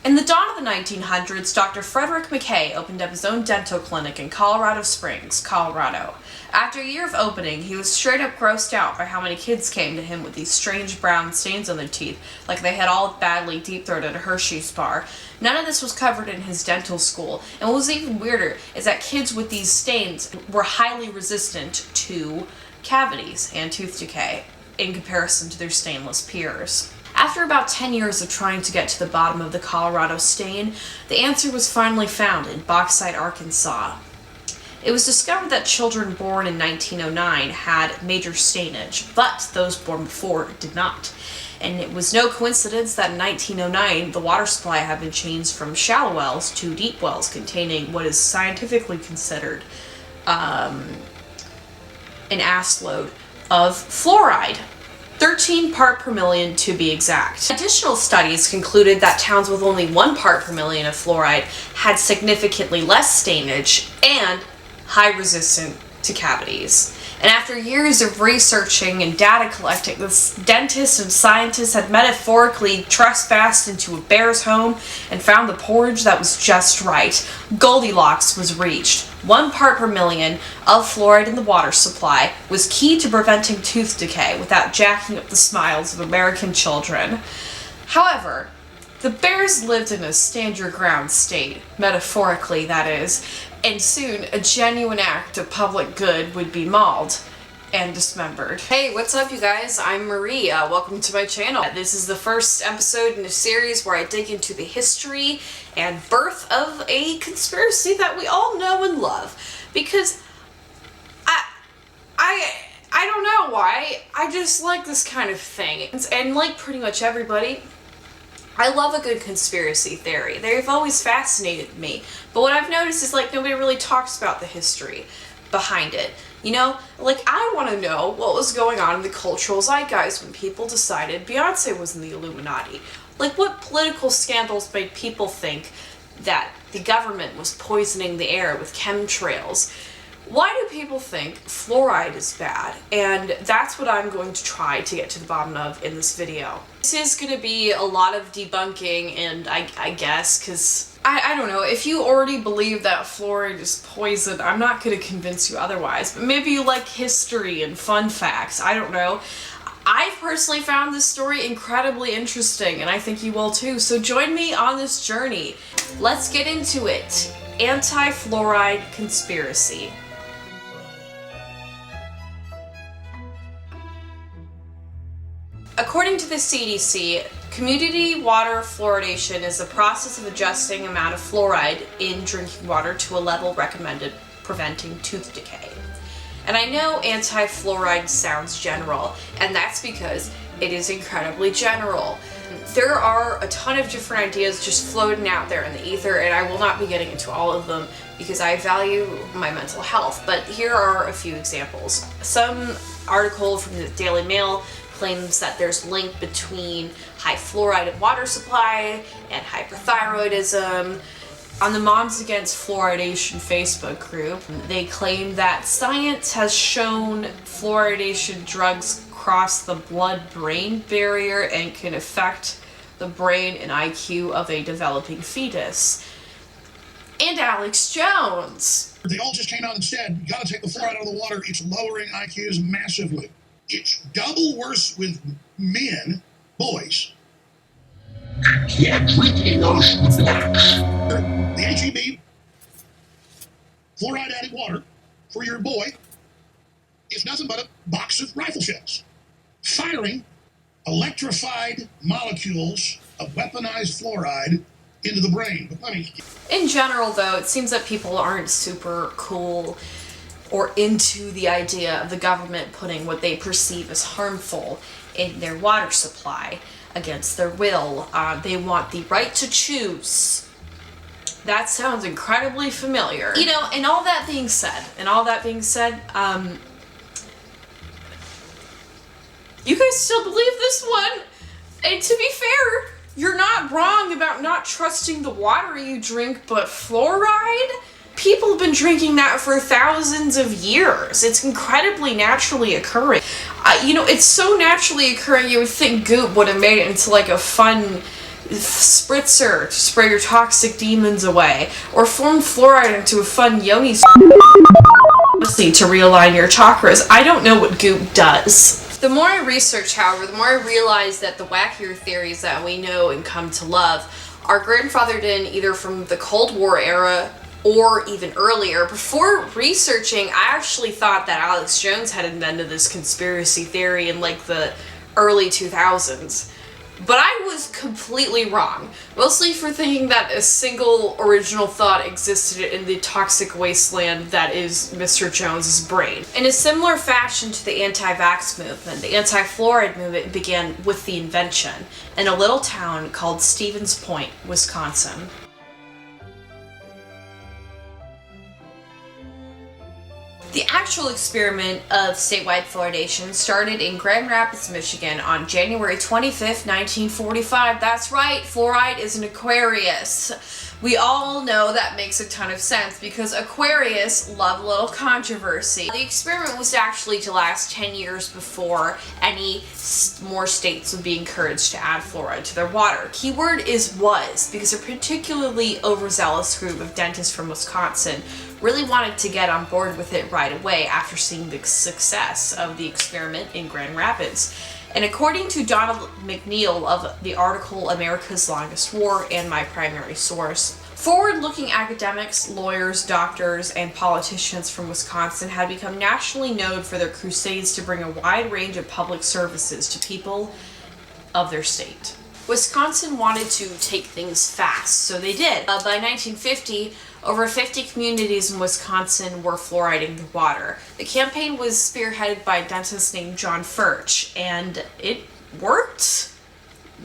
In the dawn of the 1900s, Dr. Frederick McKay opened up his own dental clinic in Colorado Springs, Colorado. After a year of opening, he was straight up grossed out by how many kids came to him with these strange brown stains on their teeth, like they had all badly deep-throated a Hershey's bar. None of this was covered in his dental school, and what was even weirder is that kids with these stains were highly resistant to cavities and tooth decay in comparison to their stainless peers. After about 10 years of trying to get to the bottom of the Colorado stain, the answer was finally found in Bauxite, Arkansas. It was discovered that children born in 1909 had major stainage, but those born before did not. And it was no coincidence that in 1909 the water supply had been changed from shallow wells to deep wells containing what is scientifically considered an ass load of fluoride. 13 part per million to be exact. Additional studies concluded that towns with only 1 part per million of fluoride had significantly less stainage and high resistant to cavities. And after years of researching and data collecting, the dentists and scientists had metaphorically trespassed into a bear's home and found the porridge that was just right. Goldilocks was reached. 1 part per million of fluoride in the water supply was key to preventing tooth decay without jacking up the smiles of American children. However, the bears lived in a stand-your-ground state, metaphorically that is, and soon a genuine act of public good would be mauled and dismembered. Hey, what's up you guys? I'm Marie. Welcome to my channel. This is the first episode in a series where I dig into the history and birth of a conspiracy that we all know and love. Because I don't know why, I just like this kind of thing. And like pretty much everybody, I love a good conspiracy theory. They've always fascinated me. But what I've noticed is like nobody really talks about the history behind it. You know, like I want to know what was going on in the cultural zeitgeist when people decided Beyonce was in the Illuminati. Like what political scandals made people think that the government was poisoning the air with chemtrails? Why do people think fluoride is bad? And that's what I'm going to try to get to the bottom of in this video. This is going to be a lot of debunking and I guess, because I don't know, if you already believe that fluoride is poison, I'm not going to convince you otherwise. But maybe you like history and fun facts, I don't know. I've personally found this story incredibly interesting and I think you will too, so join me on this journey. Let's get into it. Anti-Fluoride conspiracy. According to the CDC, community water fluoridation is the process of adjusting amount of fluoride in drinking water to a level recommended preventing tooth decay. And I know anti-fluoride sounds general, and that's because it is incredibly general. There are a ton of different ideas just floating out there in the ether, and I will not be getting into all of them because I value my mental health, but here are a few examples. Some article from the Daily Mail claims that there's link between high fluoride in water supply and hyperthyroidism. On the Moms Against Fluoridation Facebook group, they claim that science has shown fluoridation drugs cross the blood-brain barrier and can affect the brain and IQ of a developing fetus. And Alex Jones. They all just came out and said, you gotta take the fluoride out of the water, it's lowering IQs massively. It's double worse with men, boys. I can't drink in ocean blocks. The HEB, fluoride added water for your boy, is nothing but a box of rifle shells, firing electrified molecules of weaponized fluoride into the brain. But in general, though, it seems that people aren't super cool or into the idea of the government putting what they perceive as harmful in their water supply against their will. They want the right to choose. That sounds incredibly familiar. You know, and all that being said, you guys still believe this one? And to be fair, you're not wrong about not trusting the water you drink, but fluoride? People have been drinking that for thousands of years. It's incredibly naturally occurring. You know, it's so naturally occurring you would think goop would have made it into like a fun spritzer to spray your toxic demons away, or form fluoride into a fun yoni to realign your chakras. I don't know what goop does. The more I research, however, the more I realize that the wackier theories that we know and come to love are grandfathered in either from the Cold War era or even earlier. Before researching, I actually thought that Alex Jones had invented this conspiracy theory in like the early 2000s. But I was completely wrong, mostly for thinking that a single original thought existed in the toxic wasteland that is Mr. Jones's brain. In a similar fashion to the anti-vax movement, the anti-fluoride movement began with the invention in a little town called Stevens Point, Wisconsin. The actual experiment of statewide fluoridation started in Grand Rapids, Michigan on January 25th, 1945. That's right, fluoride is an Aquarius. We all know that makes a ton of sense because Aquarius love a little controversy. The experiment was actually to last 10 years before any more states would be encouraged to add fluoride to their water. Keyword is was, because a particularly overzealous group of dentists from Wisconsin really wanted to get on board with it right away after seeing the success of the experiment in Grand Rapids. And according to Donald McNeil of the article America's Longest War and my primary source, forward-looking academics, lawyers, doctors, and politicians from Wisconsin had become nationally known for their crusades to bring a wide range of public services to people of their state. Wisconsin wanted to take things fast, so they did. By 1950, over 50 communities in Wisconsin were fluoriding the water. The campaign was spearheaded by a dentist named John Furch, and it worked,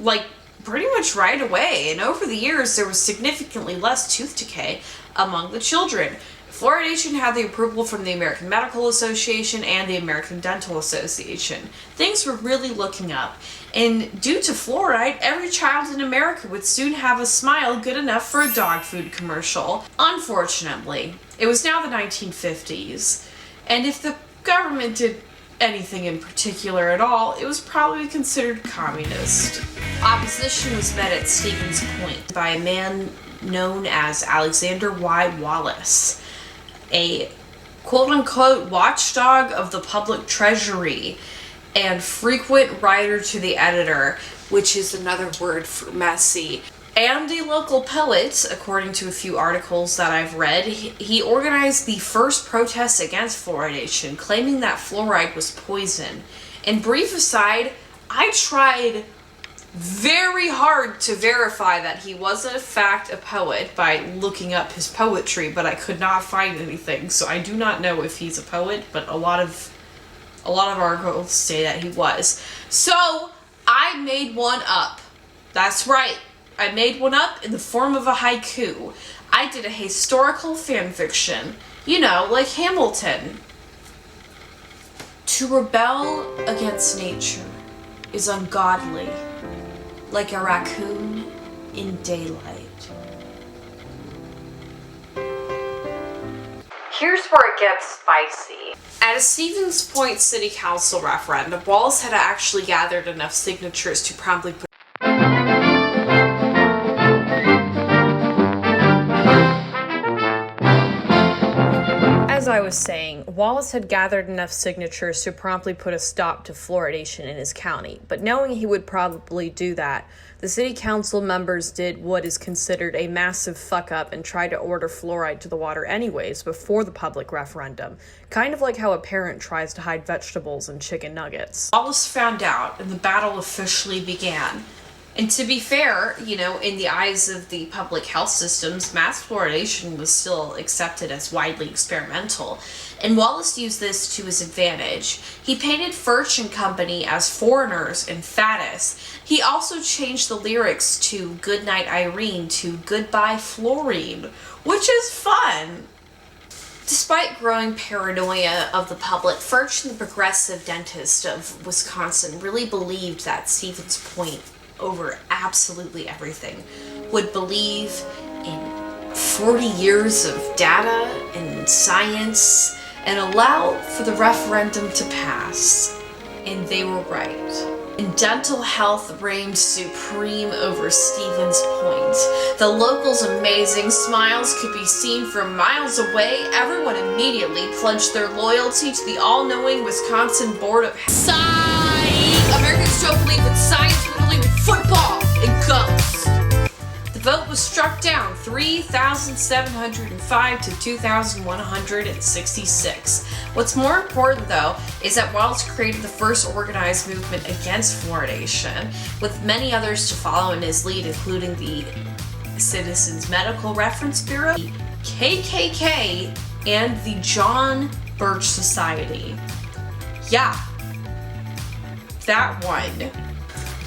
like, pretty much right away. And over the years, there was significantly less tooth decay among the children. Fluoridation had the approval from the American Medical Association and the American Dental Association. Things were really looking up. And due to fluoride, every child in America would soon have a smile good enough for a dog food commercial. Unfortunately, it was now the 1950s, and if the government did anything in particular at all, it was probably considered communist. Opposition was met at Stevens Point by a man known as Alexander Y. Wallace, a quote-unquote watchdog of the public treasury and frequent writer to the editor, which is another word for messy, and a local poet, according to a few articles that I've read. He organized the first protest against fluoridation, claiming that fluoride was poison. And brief aside, I tried very hard to verify that he was in fact a poet by looking up his poetry, but I could not find anything, so I do not know if he's a poet, but a lot of articles say that he was. So I made one up. That's right, I made one up in the form of a haiku. I did a historical fanfiction, you know, like Hamilton. To rebel against nature is ungodly, like a raccoon in daylight. Here's where it gets spicy. At a Stevens Point City Council referendum, Wallace had actually gathered enough signatures to promptly put As I was saying, Wallace had gathered enough signatures to promptly put a stop to fluoridation in his county, but knowing he would probably do that, the city council members did what is considered a massive fuck-up and tried to order fluoride to the water anyways before the public referendum, kind of like how a parent tries to hide vegetables and chicken nuggets. Wallace found out, and the battle officially began. And to be fair, you know, in the eyes of the public health systems, mass fluoridation was still accepted as widely experimental, and Wallace used this to his advantage. He painted Furch and company as foreigners and faddists. He also changed the lyrics to Goodnight Irene to Goodbye Fluorine, which is fun. Despite growing paranoia of the public, Furch, the progressive dentist of Wisconsin, really believed that Stevens Point, over absolutely everything, would believe in 40 years of data and science and allow for the referendum to pass. And they were right. and dental health reigned supreme over Stevens Point. The locals' amazing smiles could be seen from miles away. Everyone immediately pledged their loyalty to the all-knowing Wisconsin Board of Science. Americans don't believe in science, we believe in football and ghosts. The vote was struck down 3,705 to 2,166. What's more important, though, is that Wallace created the first organized movement against fluoridation, with many others to follow in his lead, including the Citizens Medical Reference Bureau, the KKK, and the John Birch Society. Yeah, that one.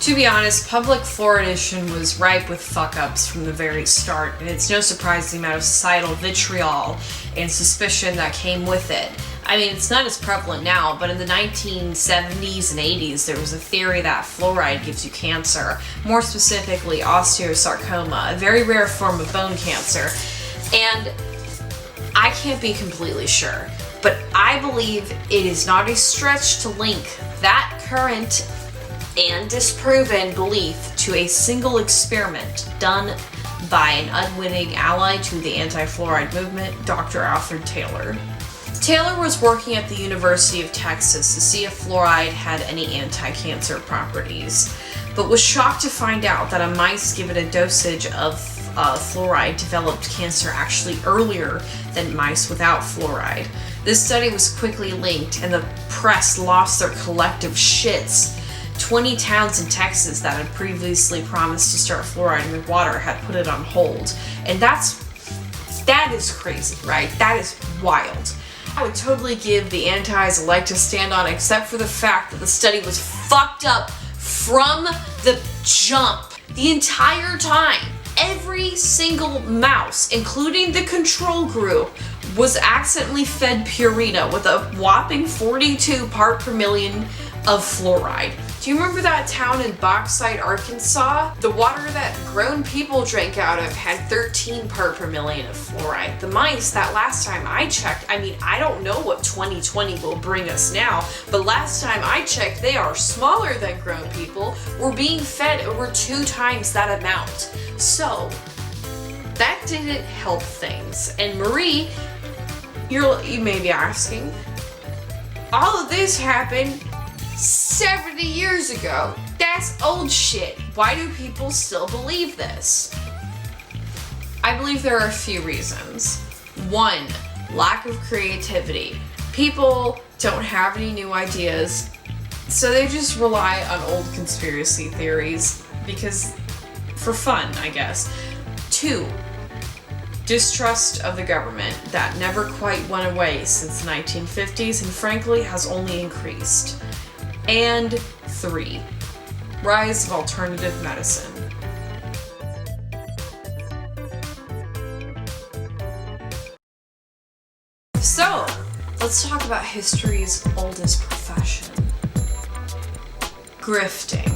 To be honest, public fluoridation was ripe with fuck-ups from the very start, and it's no surprise the amount of societal vitriol and suspicion that came with it. I mean, it's not as prevalent now, but in the 1970s and 80s, there was a theory that fluoride gives you cancer, more specifically osteosarcoma, a very rare form of bone cancer. And I can't be completely sure, but I believe it is not a stretch to link that current and disproven belief to a single experiment done by an unwitting ally to the anti-fluoride movement, Dr. Alfred Taylor. Taylor was working at the University of Texas to see if fluoride had any anti-cancer properties, but was shocked to find out that a mice given a dosage of fluoride developed cancer actually earlier than mice without fluoride. This study was quickly linked, and the press lost their collective shits. 20 towns in Texas that had previously promised to start fluoriding their water had put it on hold. And that is crazy, right? That is wild. I would totally give the antis a leg to stand on, except for the fact that the study was fucked up from the jump. The entire time, every single mouse, including the control group, was accidentally fed Purina with a whopping 42 part per million of fluoride. Do you remember that town in Bauxite, Arkansas? The water that grown people drank out of had 13 part per million of fluoride. The mice, that last time I checked, I mean, I don't know what 2020 will bring us now, but last time I checked, they are smaller than grown people. We're being fed over 2 times that amount. So, that didn't help things. And Marie, you may be asking, all of this happened 70 years ago. That's old shit. Why do people still believe this? I believe there are a few reasons. 1, lack of creativity. People don't have any new ideas, so they just rely on old conspiracy theories because for fun, I guess. 2, distrust of the government that never quite went away since the 1950s and frankly has only increased. And 3, rise of alternative medicine. So, let's talk about history's oldest profession. Grifting.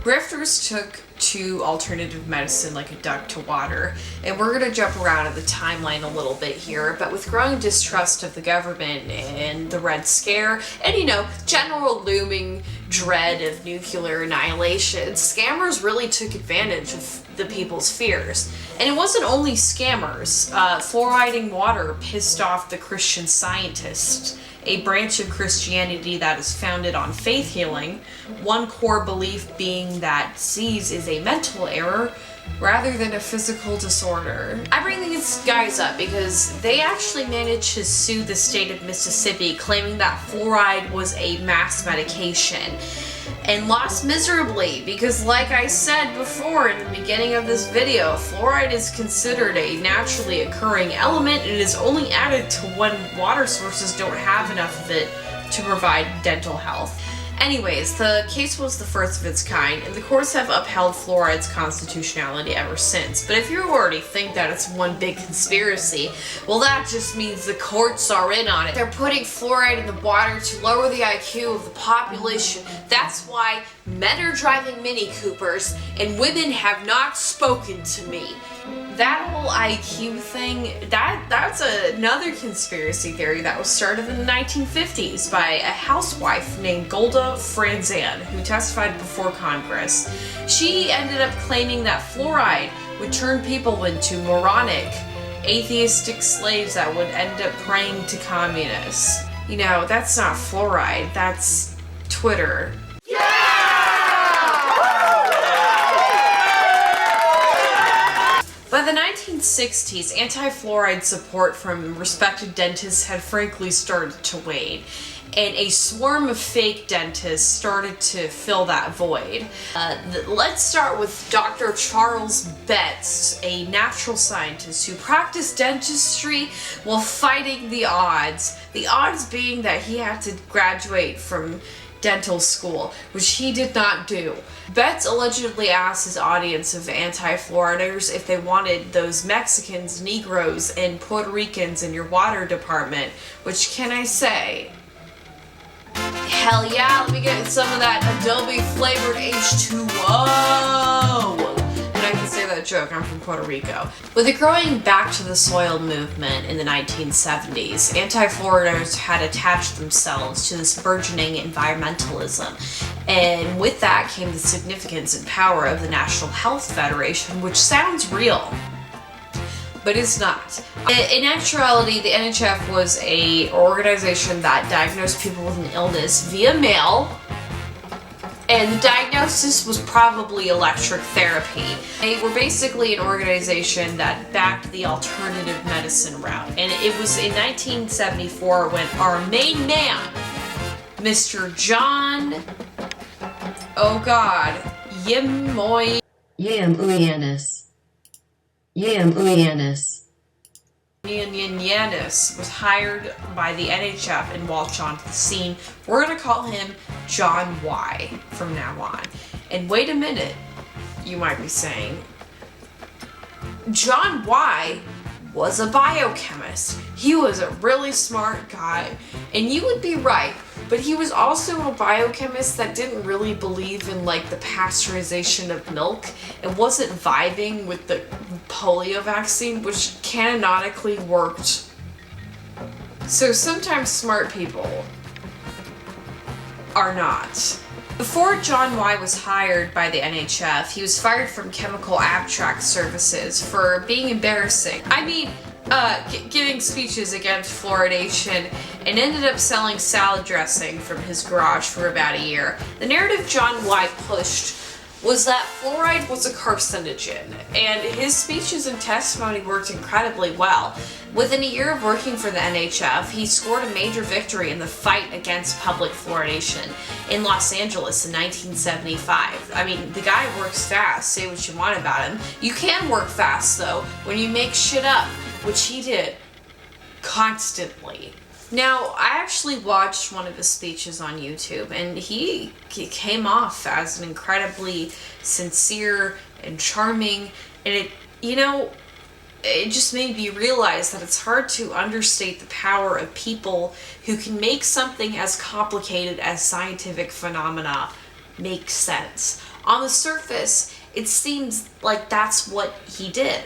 Grifters took to alternative medicine like a duck to water, and we're going to jump around in the timeline a little bit here, but with growing distrust of the government and the Red Scare, and general looming dread of nuclear annihilation, scammers really took advantage of the people's fears. And it wasn't only scammers. Fluoriding water pissed off the Christian Scientists, a branch of Christianity that is founded on faith healing, one core belief being that disease is a mental error rather than a physical disorder. I bring these guys up because they actually managed to sue the state of Mississippi, claiming that fluoride was a mass medication, and lost miserably because, like I said before in the beginning of this video, fluoride is considered a naturally occurring element and is only added to when water sources don't have enough of it to provide dental health. Anyways, the case was the first of its kind, and the courts have upheld fluoride's constitutionality ever since. But if you already think that it's one big conspiracy, well, that just means the courts are in on it. They're putting fluoride in the water to lower the IQ of the population. That's why men are driving Mini Coopers, and women have not spoken to me. That whole IQ thing, that's another conspiracy theory that was started in the 1950s by a housewife named Golda Franzan, who testified before Congress. She ended up claiming that fluoride would turn people into moronic, atheistic slaves that would end up praying to communists. You know, that's not fluoride, that's Twitter. By the 1960s, anti-fluoride support from respected dentists had frankly started to wane, and a swarm of fake dentists started to fill that void. Let's start with Dr. Charles Betts, a natural scientist who practiced dentistry while fighting the odds. The odds being that he had to graduate from dental school, which he did not do. Betts allegedly asked his audience of anti-fluoriders if they wanted those Mexicans, Negroes, and Puerto Ricans in your water department, which can I say? Hell yeah, let me get some of that Adobe flavored H2O. And I can say that joke, I'm from Puerto Rico. With the growing back to the soil movement in the 1970s, anti-fluoriders had attached themselves to this burgeoning environmentalism. And with that came the significance and power of the National Health Federation, which sounds real, but it's not. In actuality, the NHF was an organization that diagnosed people with an illness via mail, and the diagnosis was probably electric therapy. They were basically an organization that backed the alternative medicine route. And it was in 1974 when our main man, Mr. John, oh God, Yanis was hired by the NHF and walked onto the scene. We're gonna call him John Y from now on. And wait a minute, you might be saying. John Y was a biochemist. He was a really smart guy, and you would be right, but he was also a biochemist that didn't really believe in like the pasteurization of milk and wasn't vibing with the polio vaccine, which canonically worked. So sometimes smart people are not. Before John Y was hired by the NHF, he was fired from Chemical Abstract Services for being embarrassing. I mean, giving speeches against fluoridation, and ended up selling salad dressing from his garage for about a year. The narrative John Y pushed was that fluoride was a carcinogen, and his speeches and testimony worked incredibly well. Within a year of working for the NHF, he scored a major victory in the fight against public fluoridation in Los Angeles in 1975. I mean, the guy works fast, say what you want about him. You can work fast, though, when you make shit up, which he did constantly. Now, I actually watched one of his speeches on YouTube, and he came off as an incredibly sincere and charming, and it just made me realize that it's hard to understate the power of people who can make something as complicated as scientific phenomena make sense. On the surface, it seems like that's what he did.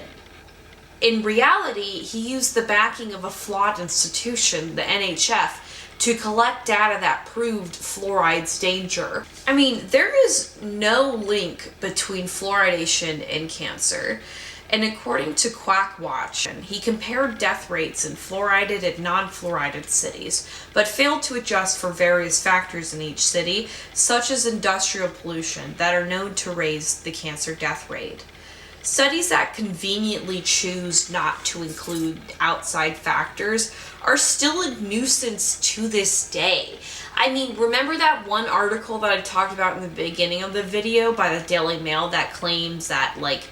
In reality, he used the backing of a flawed institution, the NHF, to collect data that proved fluoride's danger. I mean, there is no link between fluoridation and cancer. And according to Quackwatch, he compared death rates in fluorided and non-fluorided cities, but failed to adjust for various factors in each city, such as industrial pollution, that are known to raise the cancer death rate. Studies that conveniently choose not to include outside factors are still a nuisance to this day. I mean, remember that one article that I talked about in the beginning of the video by the Daily Mail that claims that, like,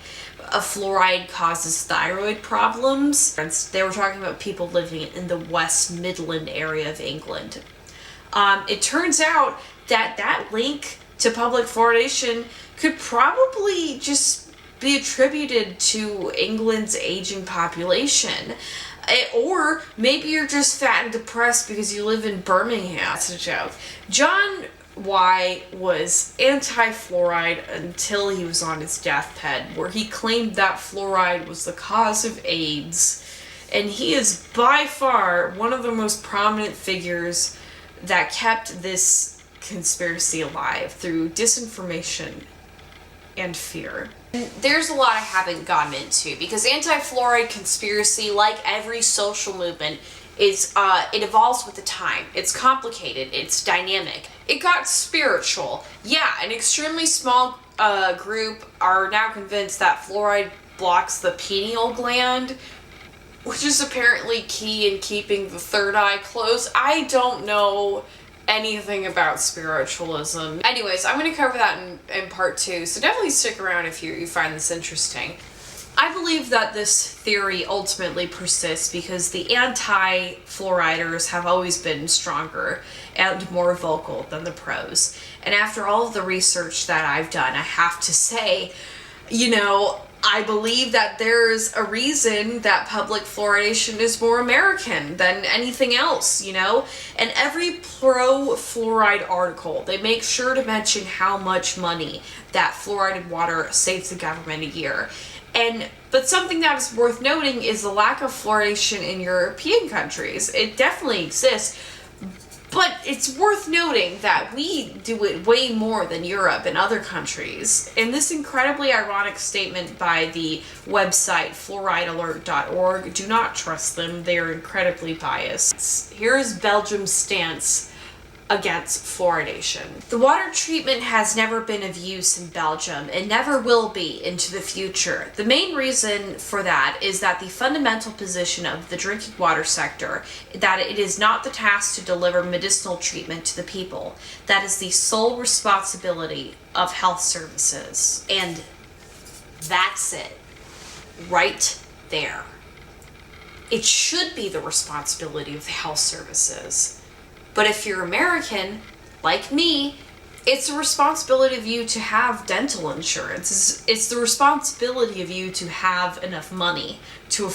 a fluoride causes thyroid problems? They were talking about people living in the West Midland area of England. It turns out that that link to public fluoridation could probably just be attributed to England's aging population. Or maybe you're just fat and depressed because you live in Birmingham. That's a joke. John Y was anti-fluoride until he was on his deathbed, where he claimed that fluoride was the cause of AIDS. And he is by far one of the most prominent figures that kept this conspiracy alive through disinformation and fear. There's a lot I haven't gotten into, because anti-fluoride conspiracy, like every social movement, is it evolves with the time. It's complicated, it's dynamic. It got spiritual. Yeah, an extremely small group are now convinced that fluoride blocks the pineal gland, which is apparently key in keeping the third eye closed. I don't know anything about spiritualism. Anyways, I'm going to cover that in part 2, so definitely stick around if you find this interesting. I believe that this theory ultimately persists because the anti-fluoriders have always been stronger and more vocal than the pros. And after all of the research that I've done, I have to say, I believe that there's a reason that public fluoridation is more American than anything else, And every pro-fluoride article, they make sure to mention how much money that fluoridated water saves the government a year. But something that is worth noting is the lack of fluoridation in European countries. It definitely exists, but it's worth noting that we do it way more than Europe and other countries. In this incredibly ironic statement by the website fluoridealert.org, do not trust them, they are incredibly biased. Here is Belgium's stance against fluoridation. The water treatment has never been of use in Belgium and never will be into the future. The main reason for that is that the fundamental position of the drinking water sector, that it is not the task to deliver medicinal treatment to the people. That is the sole responsibility of health services. And that's it. Right there. It should be the responsibility of the health services. But if you're American, like me, it's the responsibility of you to have dental insurance. It's the responsibility of you to have enough money to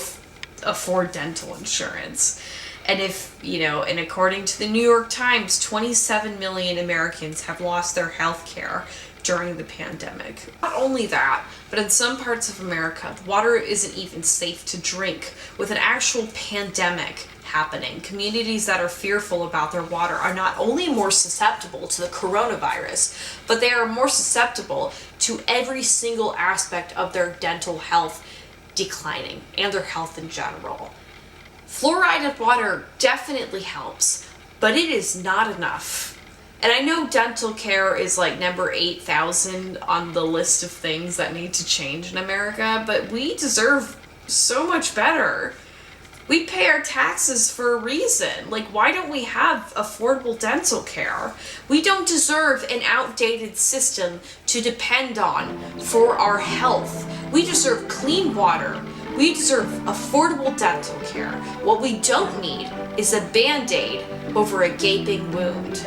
afford dental insurance. And and according to the New York Times, 27 million Americans have lost their health care during the pandemic. Not only that, but in some parts of America, the water isn't even safe to drink, with an actual pandemic happening. Communities that are fearful about their water are not only more susceptible to the coronavirus, but they are more susceptible to every single aspect of their dental health declining and their health in general. Fluoridated water definitely helps, but it is not enough. And I know dental care is like number 8,000 on the list of things that need to change in America, but we deserve so much better. We pay our taxes for a reason. Like, why don't we have affordable dental care? We don't deserve an outdated system to depend on for our health. We deserve clean water. We deserve affordable dental care. What we don't need is a Band-Aid over a gaping wound.